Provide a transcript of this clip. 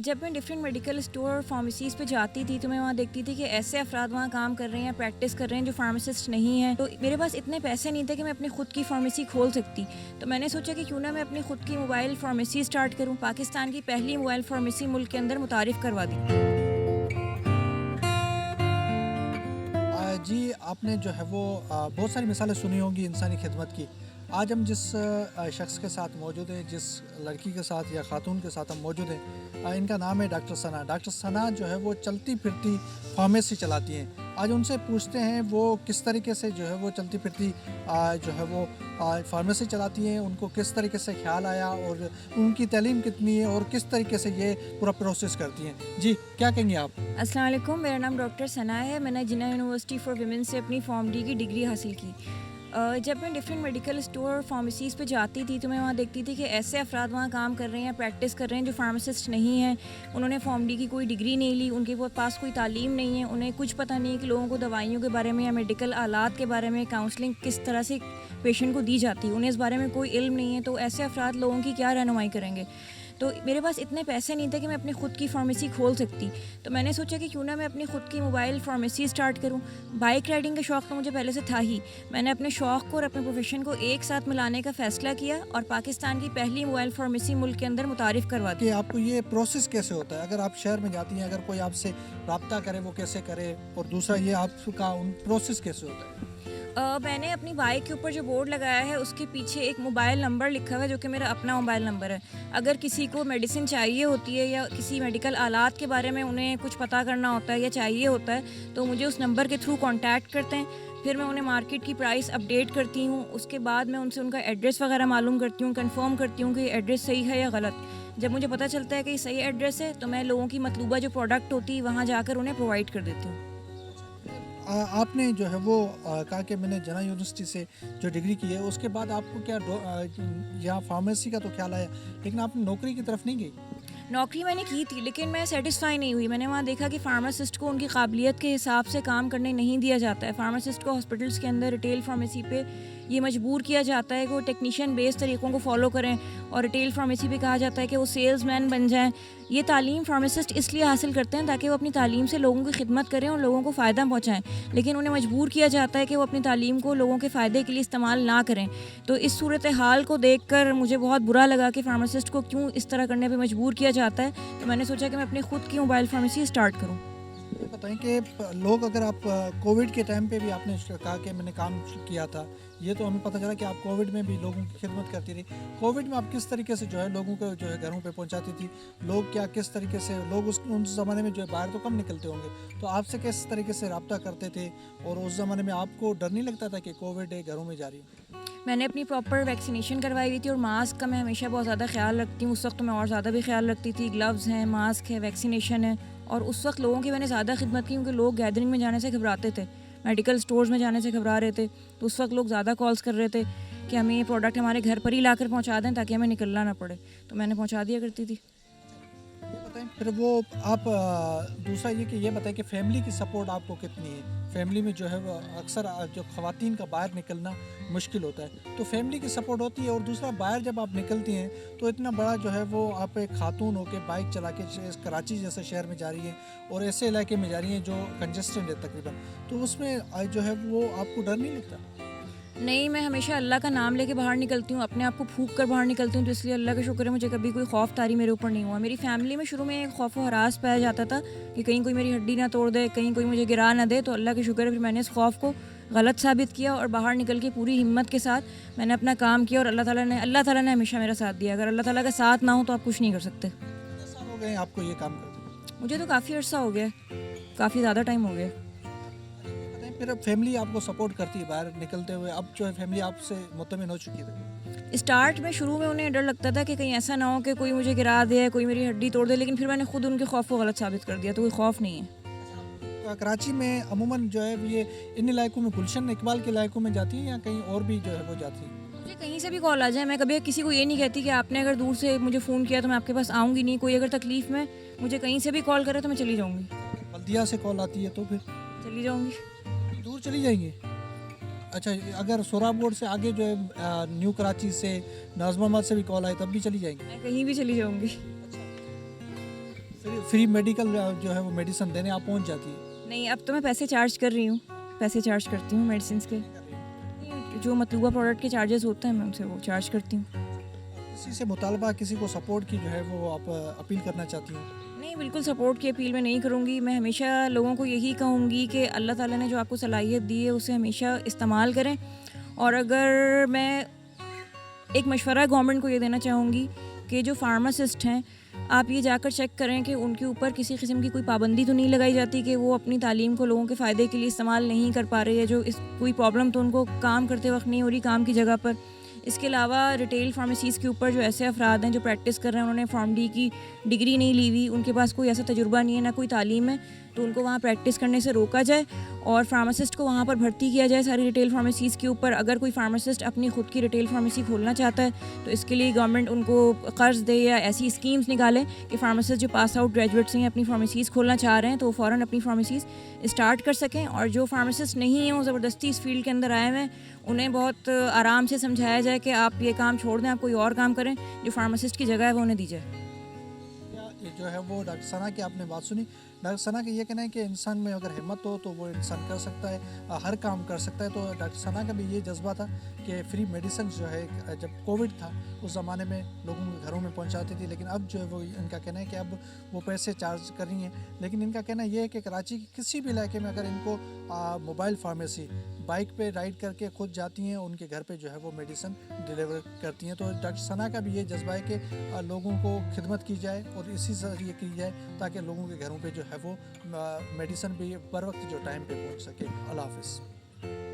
जब मैं different medical store और फार्मेसीज़ पे जाती थी तो मैं वहाँ देखती थी कि ऐसे अफराद वहाँ काम कर रहे हैं, प्रैक्टिस कर रहे हैं जो फार्मासिस्ट नहीं हैं। तो मेरे पास इतने पैसे नहीं थे कि मैं अपनी खुद की फार्मेसी खोल सकती। तो मैंने सोचा कि क्यों ना मैं अपनी खुद की मोबाइल फार्मेसी स्टार्ट करूँ। पाकिस्तान की पहली मोबाइल फार्मेसी मुल्क के अंदर मुतारिफ़ करवा दी। जी, आपने जो है वो बहुत सारी मिसालें सुनी होंगी इंसानी खिदमत की। आज हम जिस शख्स के साथ मौजूद हैं, जिस लड़की के साथ या ख़ातून के साथ हम मौजूद हैं, इनका नाम है डॉक्टर सना। डॉक्टर सना जो है वो चलती फिरती फार्मेसी चलाती हैं। आज उनसे पूछते हैं वो किस तरीके से जो है वो चलती फिरती जो है वो फार्मेसी चलाती हैं, उनको किस तरीके से ख़्याल आया और उनकी तालीम कितनी है और किस तरीके से ये पूरा प्रोसेस करती हैं। जी, क्या कहेंगे आप? अस्सलाम वालेकुम, मेरा नाम डॉक्टर सना है। मैंने जिन्ना यूनिवर्सिटी फ़ॉर वुमेन से अपनी फ़ार्म डी की डिग्री हासिल की। जब मैं डिफरेंट मेडिकल स्टोर और फार्मेसीज़ पे जाती थी तो मैं वहाँ देखती थी कि ऐसे अफराद वहाँ काम कर रहे हैं, प्रैक्टिस कर रहे हैं जो फार्मासिस्ट नहीं हैं। उन्होंने फ़ार्म डी की कोई डिग्री नहीं ली, उनके पास कोई तालीम नहीं है, उन्हें कुछ पता नहीं है कि लोगों को दवाइयों के बारे में या मेडिकल आलात के बारे में, काउंसलिंग किस तरह से पेशेंट को दी जाती है, उन्हें इस बारे में कोई इल्म नहीं है। तो ऐसे अफराद लोगों की क्या रहनुमाई करेंगे। तो मेरे पास इतने पैसे नहीं थे कि मैं अपनी खुद की फार्मेसी खोल सकती। तो मैंने सोचा कि क्यों ना मैं अपनी खुद की मोबाइल फार्मेसी स्टार्ट करूं। बाइक राइडिंग का शौक़ तो मुझे पहले से था ही। मैंने अपने शौक़ को और अपने प्रोफेशन को एक साथ मिलाने का फ़ैसला किया और पाकिस्तान की पहली मोबाइल फार्मेसी मुल्क के अंदर मुतारिफ़ करवा दी। कि आपको ये प्रोसेस कैसे होता है? अगर आप शहर में जाती हैं, अगर कोई आपसे राब्ता करे वो कैसे करे? और दूसरा ये आपका प्रोसेस कैसे होता है? मैंने अपनी बाइक के ऊपर जो बोर्ड लगाया है उसके पीछे एक मोबाइल नंबर लिखा हुआ है जो कि मेरा अपना मोबाइल नंबर है। अगर किसी को मेडिसिन चाहिए होती है या किसी मेडिकल आलात के बारे में उन्हें कुछ पता करना होता है या चाहिए होता है तो मुझे उस नंबर के थ्रू कांटेक्ट करते हैं। फिर मैं उन्हें मार्केट की प्राइस अपडेट करती हूँ। उसके बाद मैं उनसे उनका एड्रेस वगैरह मालूम करती हूँ, कंफर्म करती हूँ कि एड्रेस सही है या गलत। जब मुझे पता चलता है कि सही एड्रेस है तो मैं लोगों की मतलूबा जो प्रोडक्ट होती है वहाँ जाकर उन्हें प्रोवाइड कर देती हूँ। आपने जो है वो कहा कि मैंने जना यूनिवर्सिटी से जो डिग्री की है उसके बाद आपको क्या यहाँ फार्मेसी का तो ख्याल आया, लेकिन आपने नौकरी की तरफ नहीं गई? नौकरी मैंने की थी लेकिन मैं सेटिस्फाई नहीं हुई। मैंने वहाँ देखा कि फार्मासिस्ट को उनकी काबिलियत के हिसाब से काम करने नहीं दिया जाता है। फार्मासिस्ट को हॉस्पिटल्स के अंदर रिटेल फार्मेसी पे ये मजबूर किया जाता है कि वो टेक्नीशियन बेस्ड तरीक़ों को फॉलो करें और रिटेल फार्मेसी पे कहा जाता है कि वो सेल्समैन बन जाएं। ये तालीम फार्मासिस्ट इसलिए हासिल करते हैं ताकि वो अपनी तालीम से लोगों की खिदमत करें और लोगों को फ़ायदा पहुँचाएँ, लेकिन उन्हें मजबूर किया जाता है कि वो अपनी तालीम को लोगों के फ़ायदे के लिए इस्तेमाल ना करें। तो इस सूरत हाल को देख कर मुझे बहुत बुरा लगा कि फार्मासिस्ट को क्यों इस तरह करने पर मजबूर किया जाता है। तो मैंने सोचा कि मैं अपनी खुद की मोबाइल फार्मेसी स्टार्ट करूँ। ये बताएं कि लोग, अगर आप कोविड के टाइम पे भी आपने कहा कि मैंने काम किया था, ये तो हमें पता चला कि आप कोविड में भी लोगों की खिदमत करती रही। कोविड में आप किस तरीके से जो है लोगों को जो है घरों पे पहुंचाती थी? लोग क्या किस तरीके से लोग उस ज़माने में जो है बाहर तो कम निकलते होंगे, तो आपसे किस तरीके से रब्ता करते थे? और उस ज़माने में आपको डर नहीं लगता था कि कोविड है, घरों में जा रही है? मैंने अपनी प्रॉपर वैक्सीनेशन करवाई हुई थी और मास्क का मैं हमेशा बहुत ज़्यादा ख्याल रखती हूँ। उस वक्त तो मैं और ज़्यादा भी ख्याल रखती थी। ग्लव्स हैं, मास्क है, वैक्सीनेशन है। और उस वक्त लोगों की मैंने ज़्यादा खिदमत की क्योंकि लोग गैदरिंग में जाने से घबराते थे, मेडिकल स्टोर्स में जाने से घबरा रहे थे। तो उस वक्त लोग ज़्यादा कॉल्स कर रहे थे कि हमें ये प्रोडक्ट हमारे घर पर ही लाकर पहुँचा दें ताकि हमें निकलना ना पड़े। तो मैंने पहुँचा दिया करती थी। ये बताएं फिर वो आप दूसरा ये कि ये बताएं कि फैमिली की सपोर्ट आपको कितनी है? फैमिली में जो है वो अक्सर जो ख़वातीन का बाहर निकलना मुश्किल होता है, तो फैमिली की सपोर्ट होती है? और दूसरा, बाहर जब आप निकलती हैं तो इतना बड़ा जो है वो आप एक खातून होकर बाइक चला के कराची जैसे शहर में जा रही हैं और ऐसे इलाके में जा रही हैं जो कंजेस्टेड है तकरीबन, तो उसमें जो है वो आपको डर नहीं लगता? नहीं, मैं हमेशा अल्लाह का नाम लेके बाहर निकलती हूँ, अपने आप को फूँक कर बाहर निकलती हूँ। तो इसलिए अल्लाह का शुक्र है मुझे कभी कोई खौफ तारी मेरे ऊपर नहीं हुआ। मेरी फ़ैमिली में शुरू में एक खौफ व हरास पाया जाता था कि कहीं कोई मेरी हड्डी ना तोड़ दे, कहीं कोई मुझे गिरा ना दे। तो अल्लाह का शुक्र है फिर मैंने इस खौफ को गलत साबित किया और बाहर निकल के पूरी हिम्मत के साथ मैंने अपना काम किया और अल्लाह ताला ने हमेशा मेरा साथ दिया। अगर अल्लाह ताला का साथ ना हो तो आप कुछ नहीं कर सकते। कितने साल हो गए हैं आपको ये काम करते? मुझे तो काफ़ी अर्सा हो गया, काफ़ी ज़्यादा टाइम हो गया। बताएं फिर फैमिली आपको सपोर्ट करती है बाहर निकलते हुए? अब जो है फैमिली आपसे मुतमिन हो चुकी है? स्टार्ट में शुरू में उन्हें डर लगता था कि कहीं ऐसा ना हो कि कोई मुझे गिरा दे, कोई मेरी हड्डी तोड़ दे, लेकिन फिर मैंने खुद उनके खौफ को गलत साबित कर दिया। तो कोई खौफ नहीं है। कराची में अमूमन जो है ये इन इलाकों में गुलशन इकबाल के इलाकों में जाती है या कहीं और भी जो है वो जाती है? मुझे कहीं से भी कॉल आ जाए, मैं कभी किसी को ये नहीं कहती कि आपने अगर दूर से मुझे फ़ोन किया तो मैं आपके पास आऊँगी नहीं। कोई अगर तकलीफ़ में मुझे कहीं से भी कॉल करे तो मैं चली जाऊँगी। बल्दिया से कॉल आती है तो फिर चली जाऊँगी। दूर चली जाएंगी? अच्छा, अगर सोहराबगढ़ से आगे जो है न्यू कराची से नाजमाबाद से भी कॉल आए तब भी चली जाएंगी? मैं कहीं भी चली जाऊँगी। फ्री मेडिकल जो है वो मेडिसिन देने आप पहुंच जाती है। नहीं, अब तो मैं पैसे चार्ज कर रही हूँ, पैसे चार्ज करती हूँ मेडिसिन के। जो मतलूबा प्रोडक्ट के चार्जेस होते हैं मैं उनसे वो चार्ज करती हूँ। किसी से मुतालबा, किसी को सपोर्ट की जो है वो आप अपील करना चाहती हैं? नहीं, बिल्कुल सपोर्ट की अपील मैं नहीं करूँगी। मैं हमेशा लोगों को यही कहूँगी कि अल्लाह ताला ने जो आपको सलाहियत दी है उसे हमेशा इस्तेमाल करें। और अगर मैं एक मशवरा गवर्नमेंट को ये देना चाहूँगी कि जो फार्मासिस्ट हैं, आप ये जाकर चेक करें कि उनके ऊपर किसी किस्म की कोई पाबंदी तो नहीं लगाई जाती कि वो अपनी तालीम को लोगों के फ़ायदे के लिए इस्तेमाल नहीं कर पा रहे, या जो इस कोई प्रॉब्लम तो उनको काम करते वक्त नहीं हो रही काम की जगह पर। इसके अलावा रिटेल फार्मेसीज़ के ऊपर जो ऐसे अफराद हैं जो प्रैक्टिस कर रहे हैं, उन्होंने फार्म-डी की डिग्री नहीं ली हुई, उनके पास कोई ऐसा तजुर्बा नहीं है, ना कोई तालीम है, तो उनको वहाँ प्रैक्टिस करने से रोका जाए और फार्मासिस्ट को वहाँ पर भर्ती किया जाए सारी रिटेल फार्मेसीज़ के ऊपर। अगर कोई फार्मासिस्ट अपनी खुद की रिटेल फार्मेसी खोलना चाहता है तो इसके लिए गवर्नमेंट उनको क़र्ज़ दे या ऐसी स्कीम्स निकालें कि फार्मासिस्ट जो पास आउट ग्रेजुएट्स हैं अपनी फार्मेसीज़ खोलना चाह रहे हैं तो वो फ़ौरन अपनी फार्मेसीज़ स्टार्ट कर सकें। और जो फार्मासिस्ट नहीं हैं वो ज़बरदस्ती इस फील्ड के अंदर आए हुए हैं, उन्हें बहुत आराम से समझाया जाए कि आप ये काम छोड़ दें, आप कोई और काम करें, जो फार्मासिस्ट की जगह है वो उन्हें दी जाए। ये जो है वो डॉक्टर सना की आपने बात सुनी। डॉक्टर सना का ये कहना है कि इंसान में अगर हिम्मत हो तो वो इंसान कर सकता है, हर काम कर सकता है। तो डॉक्टर सना का भी ये जज्बा था कि फ्री मेडिसिन जो है जब कोविड था उस ज़माने में लोगों के घरों में पहुंचाती थी, लेकिन अब जो है वो इनका कहना है कि अब वो पैसे चार्ज कर रही हैं। लेकिन इनका कहना ये है कि कराची के किसी भी इलाके में अगर इनको मोबाइल फार्मेसी बाइक पे राइड करके खुद जाती हैं, उनके घर पे जो है वो मेडिसिन डिलीवर करती हैं। तो डॉक्टर सना का भी ये जज्बा है कि लोगों को खिदमत की जाए और इसी जरिए की जाए ताकि लोगों के घरों पे जो है वो मेडिसिन भी बर वक्त जो टाइम पे पहुंच सके। अल्लाह हाफ़िज़।